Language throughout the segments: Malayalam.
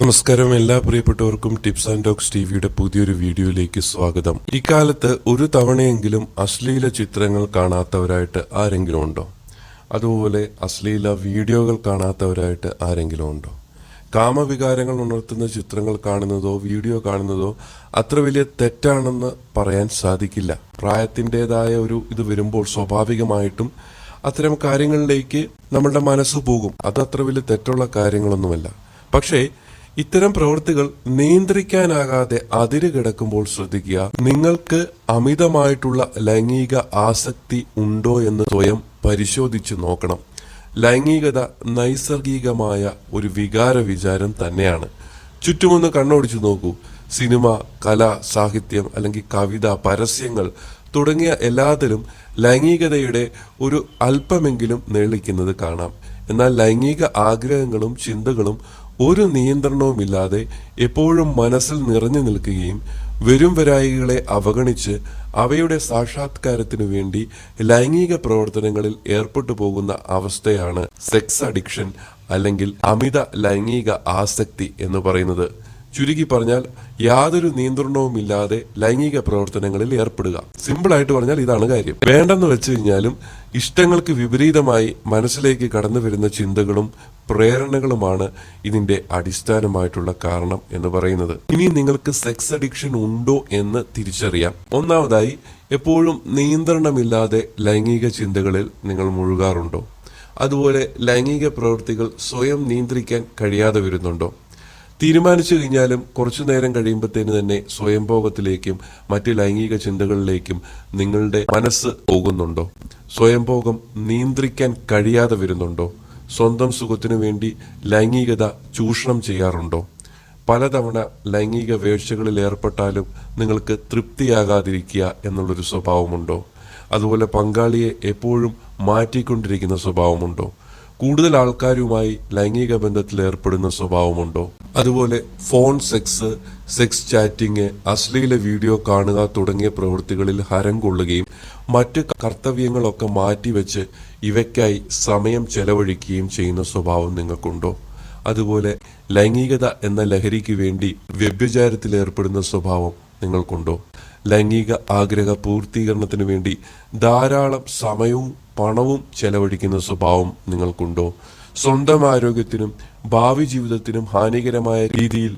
നമസ്കാരം, എല്ലാ പ്രിയപ്പെട്ടവർക്കും ടിപ്സ് ആൻഡ് ടോക്സ് ടിവിയുടെ പുതിയൊരു വീഡിയോയിലേക്ക് സ്വാഗതം. ഇക്കാലത്ത് ഒരു തവണയെങ്കിലും അശ്ലീല ചിത്രങ്ങൾ കാണാത്തവരായിട്ട് ആരെങ്കിലും ഉണ്ടോ? അതുപോലെ അശ്ലീല വീഡിയോകൾ കാണാത്തവരായിട്ട് ആരെങ്കിലും ഉണ്ടോ? കാമവികാരങ്ങൾ ഉണർത്തുന്ന ചിത്രങ്ങൾ കാണുന്നതോ വീഡിയോ കാണുന്നതോ അത്ര വലിയ തെറ്റാണെന്ന് പറയാൻ സാധിക്കില്ല. പ്രായത്തിൻ്റെതായ ഒരു ഇത് വരുമ്പോൾ സ്വാഭാവികമായിട്ടും അത്തരം കാര്യങ്ങളിലേക്ക് നമ്മളുടെ മനസ്സ് പോകും. അത് അത്ര വലിയ തെറ്റുള്ള കാര്യങ്ങളൊന്നുമല്ല. പക്ഷേ ഇത്തരം പ്രവൃത്തികൾ നിയന്ത്രിക്കാനാകാതെ അതിര് കിടക്കുമ്പോൾ ശ്രദ്ധിക്കുക. നിങ്ങൾക്ക് അമിതമായിട്ടുള്ള ലൈംഗിക ആസക്തി ഉണ്ടോ എന്ന് സ്വയം പരിശോധിച്ച് നോക്കണം. ലൈംഗികത നൈസർഗികമായ ഒരു വികാര വിചാരം തന്നെയാണ്. ചുറ്റുമൊന്ന് കണ്ണോടിച്ചു നോക്കൂ. സിനിമ, കല, സാഹിത്യം അല്ലെങ്കിൽ കവിത, പരസ്യങ്ങൾ തുടങ്ങിയ എല്ലാത്തിലും ലൈംഗികതയുടെ ഒരു അല്പമെങ്കിലും നേളിക്കുന്നത് കാണാം. എന്നാൽ ലൈംഗിക ആഗ്രഹങ്ങളും ചിന്തകളും ഒരു നിയന്ത്രണവുമില്ലാതെ എപ്പോഴും മനസ്സിൽ നിറഞ്ഞു നിൽക്കുകയും വരും വരായികളെ അവഗണിച്ച് അവയുടെ സാക്ഷാത്കാരത്തിനു വേണ്ടി ലൈംഗിക പ്രവർത്തനങ്ങളിൽ ഏർപ്പെട്ടു പോകുന്ന അവസ്ഥയാണ് സെക്സ് അഡിക്ഷൻ അല്ലെങ്കിൽ അമിത ലൈംഗിക ആസക്തി എന്ന് പറയുന്നത്. ചുരുക്കി പറഞ്ഞാൽ യാതൊരു നിയന്ത്രണവുമില്ലാതെ ലൈംഗിക പ്രവർത്തനങ്ങളിൽ ഏർപ്പെടുക. സിമ്പിളായിട്ട് പറഞ്ഞാൽ ഇതാണ് കാര്യം. വേണ്ടെന്ന് വെച്ച് കഴിഞ്ഞാലും ഇഷ്ടങ്ങൾക്ക് വിപരീതമായി മനസ്സിലേക്ക് കടന്നു വരുന്ന ചിന്തകളും പ്രേരണകളുമാണ് ഇതിന്റെ അടിസ്ഥാനമായിട്ടുള്ള കാരണം എന്ന് പറയുന്നത്. ഇനി നിങ്ങൾക്ക് സെക്സ് അഡിക്ഷൻ ഉണ്ടോ എന്ന് തിരിച്ചറിയാം. ഒന്നാമതായി, എപ്പോഴും നിയന്ത്രണമില്ലാതെ ലൈംഗിക ചിന്തകളിൽ നിങ്ങൾ മുഴുകാറുണ്ടോ? അതുപോലെ ലൈംഗിക പ്രവൃത്തികൾ സ്വയം നിയന്ത്രിക്കാൻ കഴിയാതെ വരുന്നുണ്ടോ? തീരുമാനിച്ചു കഴിഞ്ഞാലും കുറച്ചു നേരം കഴിയുമ്പോഴത്തേന് തന്നെ സ്വയംഭോഗത്തിലേക്കും മറ്റ് ലൈംഗിക ചിന്തകളിലേക്കും നിങ്ങളുടെ മനസ്സ് പോകുന്നുണ്ടോ? സ്വയംഭോഗം നിയന്ത്രിക്കാൻ കഴിയാതെ വരുന്നുണ്ടോ? സ്വന്തം സുഖത്തിനു വേണ്ടി ലൈംഗികത ചൂഷണം ചെയ്യാറുണ്ടോ? പലതവണ ലൈംഗിക വേഴ്ചകളിൽ ഏർപ്പെട്ടാലും നിങ്ങൾക്ക് തൃപ്തിയാകാതിരിക്കുക എന്നുള്ളൊരു സ്വഭാവമുണ്ടോ? അതുപോലെ പങ്കാളിയെ എപ്പോഴും മാറ്റിക്കൊണ്ടിരിക്കുന്ന സ്വഭാവമുണ്ടോ? കൂടുതൽ ആൾക്കാരുമായി ലൈംഗിക ബന്ധത്തിൽ ഏർപ്പെടുന്ന സ്വഭാവമുണ്ടോ? അതുപോലെ ഫോൺ സെക്സ്, സെക്സ് ചാറ്റിംഗ്, അശ്ലീല വീഡിയോ കാണുക തുടങ്ങിയ പ്രവൃത്തികളിൽ ഹരം കൊള്ളുകയും മറ്റ് കർത്തവ്യങ്ങളൊക്കെ മാറ്റിവെച്ച് ഇവയ്ക്കായി സമയം ചെലവഴിക്കുകയും ചെയ്യുന്ന സ്വഭാവം നിങ്ങൾക്കുണ്ടോ? അതുപോലെ ലൈംഗികത എന്ന ലഹരിക്ക് വേണ്ടി വ്യഭിചാരത്തിൽ ഏർപ്പെടുന്ന സ്വഭാവം നിങ്ങൾക്കുണ്ടോ? ലൈംഗിക ആഗ്രഹ പൂർത്തീകരണത്തിന് വേണ്ടി ധാരാളം സമയവും പണവും ചെലവഴിക്കുന്ന സ്വഭാവം നിങ്ങൾക്കുണ്ടോ? സ്വന്തം ആരോഗ്യത്തിനും ഭാവി ജീവിതത്തിനും ഹാനികരമായ രീതിയിൽ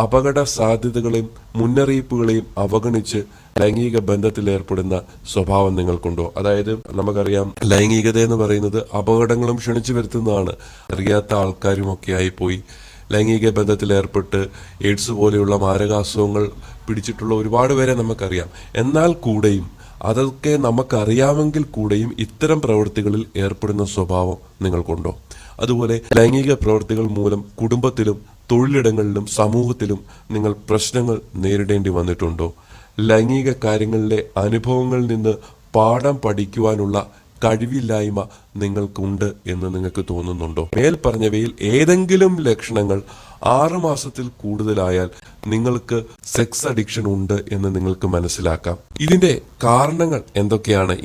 അപകട സാധ്യതകളെയും മുന്നറിയിപ്പുകളെയും അവഗണിച്ച് ലൈംഗിക ബന്ധത്തിൽ ഏർപ്പെടുന്ന സ്വഭാവം നിങ്ങൾക്കുണ്ടോ? അതായത് നമുക്കറിയാം, ലൈംഗികത എന്ന് പറയുന്നത് അപകടങ്ങളും ക്ഷണിച്ചു വരുത്തുന്നതാണ്. അറിയാത്ത ആൾക്കാരുമൊക്കെ ആയിപ്പോയി ലൈംഗിക ബന്ധത്തിൽ ഏർപ്പെട്ട് എയ്ഡ്സ് പോലെയുള്ള മാരകാസുഖങ്ങൾ പിടിച്ചിട്ടുള്ള ഒരുപാട് പേരെ നമുക്കറിയാം. എന്നാൽ കൂടെയും അതൊക്കെ നമുക്കറിയാമെങ്കിൽ കൂടെയും ഇത്തരം പ്രവൃത്തികളിൽ ഏർപ്പെടുന്ന സ്വഭാവം നിങ്ങൾക്കുണ്ടോ? അതുപോലെ ലൈംഗിക പ്രവൃത്തികൾ മൂലം കുടുംബത്തിലും തൊഴിലിടങ്ങളിലും സമൂഹത്തിലും നിങ്ങൾ പ്രശ്നങ്ങൾ നേരിടേണ്ടി വന്നിട്ടുണ്ടോ? ലൈംഗിക കാര്യങ്ങളിലെ അനുഭവങ്ങളിൽ നിന്ന് പാഠം പഠിക്കുവാനുള്ള കഴിവില്ലായ്മ നിങ്ങൾക്കുണ്ട് എന്ന് നിങ്ങൾക്ക് തോന്നുന്നുണ്ടോ? മേൽപ്പറഞ്ഞവയിൽ ഏതെങ്കിലും ലക്ഷണങ്ങൾ 6 മാസത്തിൽ കൂടുതലായാൽ നിങ്ങൾക്ക് സെക്സ് അഡിക്ഷൻ ഉണ്ട് എന്ന് നിങ്ങൾക്ക് മനസ്സിലാക്കാം. ഇതിന്റെ കാരണങ്ങൾ എന്തൊക്കെയാണ്?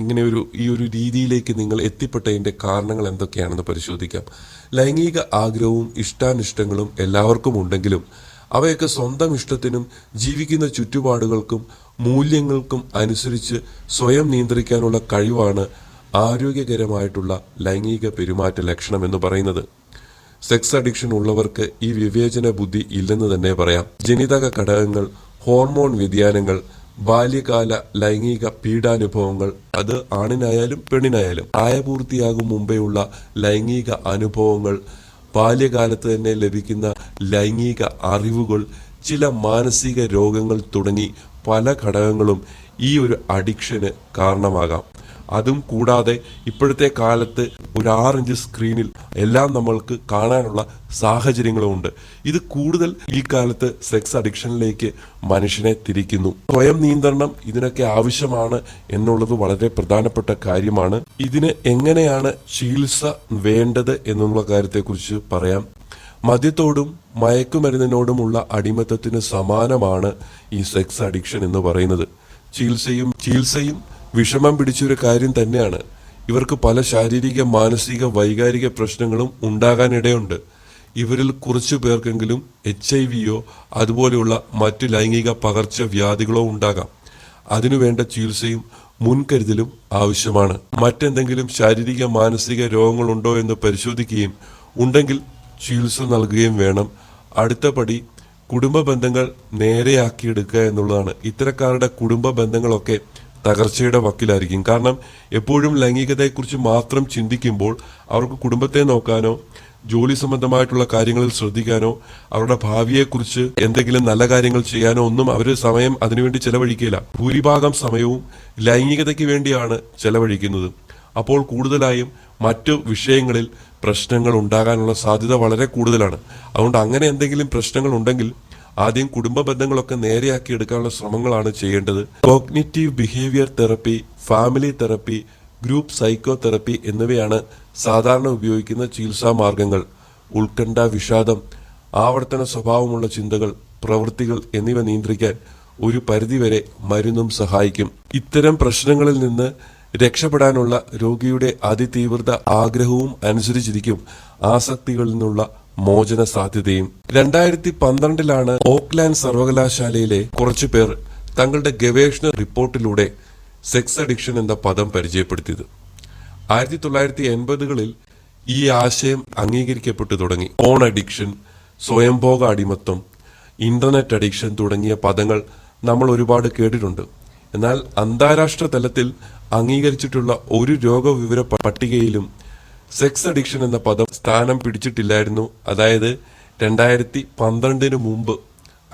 ഈ ഒരു രീതിയിലേക്ക് നിങ്ങൾ എത്തിപ്പെട്ടതിന്റെ കാരണങ്ങൾ എന്തൊക്കെയാണെന്ന് പരിശോധിക്കാം. ലൈംഗിക ആഗ്രഹവും ഇഷ്ടാനിഷ്ടങ്ങളും എല്ലാവർക്കും ഉണ്ടെങ്കിലും അവയൊക്കെ സ്വന്തം ഇഷ്ടത്തിനും ജീവിക്കുന്ന ചുറ്റുപാടുകൾക്കും മൂല്യങ്ങൾക്കും അനുസരിച്ച് സ്വയം നിയന്ത്രിക്കാനുള്ള കഴിവാണ് ആരോഗ്യകരമായിട്ടുള്ള ലൈംഗിക പെരുമാറ്റ ലക്ഷണം എന്ന് പറയുന്നത്. സെക്സ് അഡിക്ഷൻ ഉള്ളവർക്ക് ഈ വിവേചന ബുദ്ധി ഇല്ലെന്ന് തന്നെ പറയാം. ജനിതക ഘടകങ്ങൾ, ഹോർമോൺ വ്യതിയാനങ്ങൾ, ബാല്യകാല ലൈംഗിക പീഡാനുഭവങ്ങൾ, അത് ആണിനായാലും പെണ്ണിനായാലും പ്രായപൂർത്തിയാകും മുമ്പേയുള്ള ലൈംഗിക അനുഭവങ്ങൾ, ബാല്യകാലത്ത് തന്നെ ലഭിക്കുന്ന ലൈംഗിക അറിവുകൾ, ചില മാനസിക രോഗങ്ങൾ തുടങ്ങി പല ഘടകങ്ങളും ഈ ഒരു അഡിക്ഷന് കാരണമാകാം. അതും കൂടാതെ ഇപ്പോഴത്തെ കാലത്ത് ഒരു 6 ഇഞ്ച് സ്ക്രീനിൽ എല്ലാം നമ്മൾക്ക് കാണാനുള്ള സാഹചര്യങ്ങളുമുണ്ട്. ഇത് കൂടുതൽ ഈ കാലത്ത് സെക്സ് അഡിക്ഷനിലേക്ക് മനുഷ്യനെ തിരിക്കുന്നു. സ്വയം നിയന്ത്രണം ഇതിനൊക്കെ ആവശ്യമാണ് എന്നുള്ളത് വളരെ പ്രധാനപ്പെട്ട കാര്യമാണ്. ഇതിന് എങ്ങനെയാണ് ചികിത്സ വേണ്ടത് എന്നുള്ള കാര്യത്തെക്കുറിച്ച് പറയാം. മദ്യത്തോടും മയക്കുമരുന്നിനോടുമുള്ള അടിമത്തത്തിന് സമാനമാണ് ഈ സെക്സ് അഡിക്ഷൻ എന്ന് പറയുന്നത്. ചികിത്സയും വിഷമം പിടിച്ചൊരു കാര്യം തന്നെയാണ്. ഇവർക്ക് പല ശാരീരിക, മാനസിക, വൈകാരിക പ്രശ്നങ്ങളും ഉണ്ടാകാനിടയുണ്ട്. ഇവരിൽ കുറച്ചു പേർക്കെങ്കിലും HIV അതുപോലെയുള്ള മറ്റു ലൈംഗിക പകർച്ചവ്യാധികളോ ഉണ്ടാകാം. അതിനുവേണ്ട ചികിത്സയും മുൻകരുതലും ആവശ്യമാണ്. മറ്റെന്തെങ്കിലും ശാരീരിക മാനസിക രോഗങ്ങളുണ്ടോ എന്ന് പരിശോധിക്കുകയും ഉണ്ടെങ്കിൽ ചികിത്സ നൽകുകയും വേണം. അടുത്ത പടി കുടുംബ ബന്ധങ്ങൾ നേരെയാക്കിയെടുക്കുക എന്നുള്ളതാണ്. ഇത്തരക്കാരുടെ കുടുംബ ബന്ധങ്ങളൊക്കെ തകർച്ചയുടെ വക്കിലായിരിക്കും. കാരണം എപ്പോഴും ലൈംഗികതയെക്കുറിച്ച് മാത്രം ചിന്തിക്കുമ്പോൾ അവർക്ക് കുടുംബത്തെ നോക്കാനോ ജോലി സംബന്ധമായിട്ടുള്ള കാര്യങ്ങളിൽ ശ്രദ്ധിക്കാനോ അവരുടെ ഭാവിയെക്കുറിച്ച് എന്തെങ്കിലും നല്ല കാര്യങ്ങൾ ചെയ്യാനോ ഒന്നും അവർ സമയം അതിനുവേണ്ടി ചെലവഴിക്കില്ല. ഭൂരിഭാഗം സമയവും ലൈംഗികതയ്ക്ക് വേണ്ടിയാണ് ചെലവഴിക്കുന്നത്. അപ്പോൾ കൂടുതലായും മറ്റു വിഷയങ്ങളിൽ പ്രശ്നങ്ങൾ ഉണ്ടാകാനുള്ള സാധ്യത വളരെ കൂടുതലാണ്. അതുകൊണ്ട് അങ്ങനെ എന്തെങ്കിലും പ്രശ്നങ്ങൾ ഉണ്ടെങ്കിൽ ആദ്യം കുടുംബ ബന്ധങ്ങളൊക്കെ നേരെയാക്കി എടുക്കാനുള്ള ശ്രമങ്ങളാണ് ചെയ്യേണ്ടത്. Cognitive behaviour therapy, family therapy, group psycho therapy എന്നിവയാണ് സാധാരണ ഉപയോഗിക്കുന്ന ചികിത്സാ മാർഗങ്ങൾ. ഉത്കണ്ഠ, വിഷാദം, ആവർത്തന സ്വഭാവമുള്ള ചിന്തകൾ, പ്രവൃത്തികൾ എന്നിവ നിയന്ത്രിക്കാൻ ഒരു പരിധിവരെ മരുന്നും സഹായിക്കും. ഇത്തരം പ്രശ്നങ്ങളിൽ നിന്ന് രക്ഷപ്പെടാനുള്ള രോഗിയുടെ അതിതീവ്രത ആഗ്രഹവും അനുസരിച്ചിരിക്കും ആസക്തികളിൽ നിന്നുള്ള മോചന സാധ്യതയും. 2012 ഓക്ലാൻഡ് സർവകലാശാലയിലെ കുറച്ചു പേർ തങ്ങളുടെ ഗവേഷണ റിപ്പോർട്ടിലൂടെ സെക്സ് അഡിക്ഷൻ എന്ന പദം പരിചയപ്പെടുത്തിയത്. 1980കളിൽ ഈ ആശയം അംഗീകരിക്കപ്പെട്ടു തുടങ്ങി. ഫോൺ അഡിക്ഷൻ, സ്വയംഭോഗ അടിമത്വം, ഇന്റർനെറ്റ് അഡിക്ഷൻ തുടങ്ങിയ പദങ്ങൾ നമ്മൾ ഒരുപാട് കേട്ടിട്ടുണ്ട്. എന്നാൽ അന്താരാഷ്ട്ര തലത്തിൽ അംഗീകരിച്ചിട്ടുള്ള ഒരു രോഗവിവര പട്ടികയിലും സെക്സ് അഡിക്ഷൻ എന്ന പദം സ്ഥാനം പിടിച്ചിട്ടില്ലായിരുന്നു. അതായത് 2012 മുമ്പ്.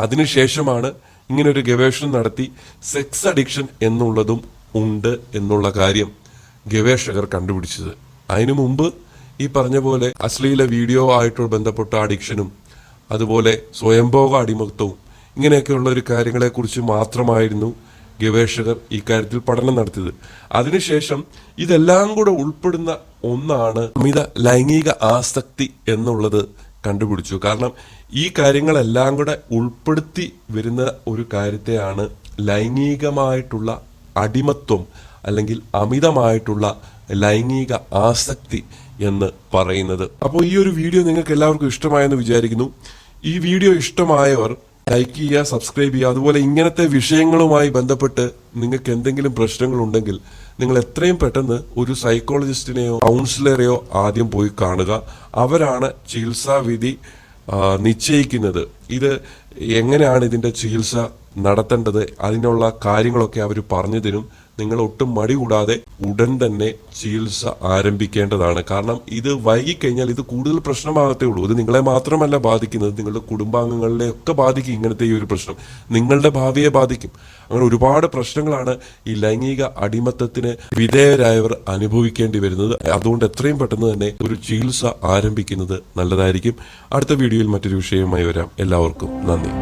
അതിനുശേഷമാണ് ഇങ്ങനൊരു ഗവേഷണം നടത്തി സെക്സ് അഡിക്ഷൻ എന്നുള്ളതും ഉണ്ട് എന്നുള്ള കാര്യം ഗവേഷകർ കണ്ടുപിടിച്ചത്. അതിനു മുമ്പ് ഈ പറഞ്ഞ പോലെ അശ്ലീല വീഡിയോ ആയിട്ട് ബന്ധപ്പെട്ട അഡിക്ഷനും അതുപോലെ സ്വയംഭോഗ അടിമത്വവും ഇങ്ങനെയൊക്കെയുള്ള ഒരു കാര്യങ്ങളെക്കുറിച്ച് മാത്രമായിരുന്നു ഗവേഷകർ ഇക്കാര്യത്തിൽ പഠനം നടത്തിയത്. അതിനുശേഷം ഇതെല്ലാം കൂടെ ഉൾപ്പെടുന്ന ഒന്നാണ് അമിത ലൈംഗിക ആസക്തി എന്നുള്ളത് കണ്ടുപിടിച്ചു. കാരണം ഈ കാര്യങ്ങളെല്ലാം കൂടെ ഉൾപ്പെടുത്തി വരുന്ന ഒരു കാര്യത്തെയാണ് ലൈംഗികമായിട്ടുള്ള അടിമത്വം അല്ലെങ്കിൽ അമിതമായിട്ടുള്ള ലൈംഗിക ആസക്തി എന്ന് പറയുന്നത്. അപ്പോൾ ഈ ഒരു വീഡിയോ നിങ്ങൾക്ക് എല്ലാവർക്കും ഇഷ്ടമായെന്ന് വിചാരിക്കുന്നു. ഈ വീഡിയോ ഇഷ്ടമായവർ ലൈക്ക് ചെയ്യുക, സബ്സ്ക്രൈബ് ചെയ്യുക. അതുപോലെ ഇങ്ങനത്തെ വിഷയങ്ങളുമായി ബന്ധപ്പെട്ട് നിങ്ങൾക്ക് എന്തെങ്കിലും പ്രശ്നങ്ങൾ ഉണ്ടെങ്കിൽ നിങ്ങൾ എത്രയും പെട്ടെന്ന് ഒരു സൈക്കോളജിസ്റ്റിനെയോ കൗൺസിലറെയോ ആദ്യം പോയി കാണുക. അവരാണ് ചികിത്സാ വിധി നിശ്ചയിക്കുന്നത്. ഇത് എങ്ങനെയാണ് ഇതിന്റെ ചികിത്സ നടത്തേണ്ടത്, അതിനുള്ള കാര്യങ്ങളൊക്കെ അവർ പറഞ്ഞു തരും. നിങ്ങൾ ഒട്ടും മടി കൂടാതെ ഉടൻ തന്നെ ചികിത്സ ആരംഭിക്കേണ്ടതാണ്. കാരണം ഇത് വൈകിക്കഴിഞ്ഞാൽ ഇത് കൂടുതൽ പ്രശ്നമാകത്തേ ഉള്ളൂ. ഇത് നിങ്ങളെ മാത്രമല്ല ബാധിക്കുന്നത്, നിങ്ങളുടെ കുടുംബാംഗങ്ങളെ ഒക്കെ ബാധിക്കും. ഇങ്ങനത്തെ ഈ ഒരു പ്രശ്നം നിങ്ങളുടെ ഭാവിയെ ബാധിക്കും. അങ്ങനെ ഒരുപാട് പ്രശ്നങ്ങളാണ് ഈ ലൈംഗിക അടിമത്തത്തിന് വിധേയരായവർ അനുഭവിക്കേണ്ടി വരുന്നത്. അതുകൊണ്ട് എത്രയും പെട്ടെന്ന് തന്നെ ഒരു ചികിത്സ ആരംഭിക്കുന്നത് നല്ലതായിരിക്കും. അടുത്ത വീഡിയോയിൽ മറ്റൊരു വിഷയവുമായി വരാം. എല്ലാവർക്കും നന്ദി.